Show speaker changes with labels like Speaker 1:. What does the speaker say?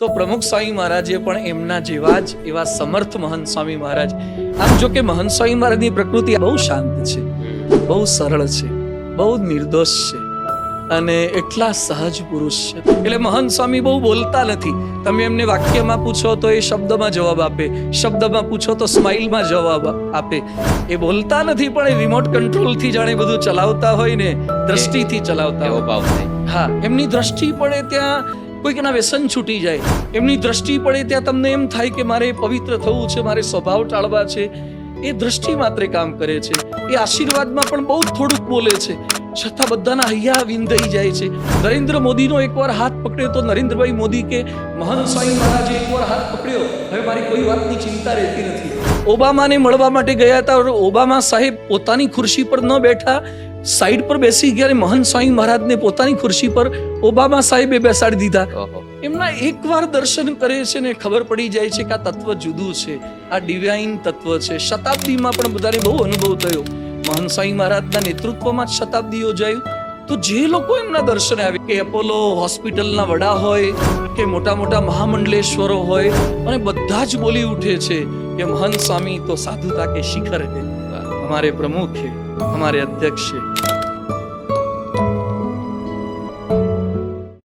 Speaker 1: તો પ્રમુખ સ્વામી મહારાજે પણ એમના જેવા જ એવા સમર્થ મહંત સ્વામી મહારાજ, આમ જો કે મહંત સ્વામી મહારાજની પ્રકૃતિ બહુ શાંત છે, બહુ સરળ છે, બહુ નિર્દોષ છે અને એટલા સહજ પુરુષ છે. એટલે મહંત સ્વામી બહુ બોલતા નથી. તમે એમને વાક્યમાં પૂછો તો એ શબ્દમાં જવાબ આપે, શબ્દમાં પૂછો તો સ્માઇલમાં જવાબ આપે. એ બોલતા નથી પણ એ રિમોટ કંટ્રોલથી જાણે બધું ચલાવતા હોય ને, દ્રષ્ટિથી ચલાવતા
Speaker 2: એવો ભાવ
Speaker 1: હોય.
Speaker 2: થાય.
Speaker 1: હા, એમની દ્રષ્ટિ પડે ત્યાં કોઈકના વ્યસન છૂટી જાય, એમની દ્રષ્ટિ પડે ત્યાં તમને એમ થાય કે મારે પવિત્ર થવું છે, મારે સ્વભાવ ટાળવા છે. એ દ્રષ્ટિ માત્ર કામ કરે છે. એ આશીર્વાદમાં પણ બહુ થોડુંક બોલે છે, છતાં બધાના હૈયા વિંધાઈ જાય છે. નરેન્દ્ર મોદીનો એકવાર હાથ પકડ્યો તો નરેન્દ્રભાઈ મોદી કે મહંત સ્વામી મહારાજે એકવાર હાથ પકડ્યો, હવે મારી કોઈ વાતની ચિંતા રહેતી નથી. ઓબામાને મળવા માટે ગયા હતા, ઓબામા સાહેબ પોતાની ખુરશી પર ન બેઠા, સાઈડ પર બેસી ગયા. મહંત સ્વામી મહારાજને પોતાની ખુરશી પર ઓબામા સાહેબે બેસાડી દીધા. એમના એકવાર દર્શન કરે છે ને ખબર પડી જાય છે કે આ તત્વ જુદું છે, આ ડિવાઇન તત્વ છે. શતાબ્દીમાં પણ બધાને બહુ અનુભવ થયો. મહંત સ્વામી મહારાજના નેતૃત્વમાં જ શતાબ્દી યોજાયું. તો જે લોકો એમના દર્શને આવે, કે એપોલો હોસ્પિટલના વડા હોય કે મોટા મોટા મહામંડલેશ્વરો હોય, અને બધા જ બોલી ઉઠે છે કે મહંત સ્વામી તો સાધુતા કે શિખર હે, हमारे प्रमुख है, हमारे अध्यक्ष है.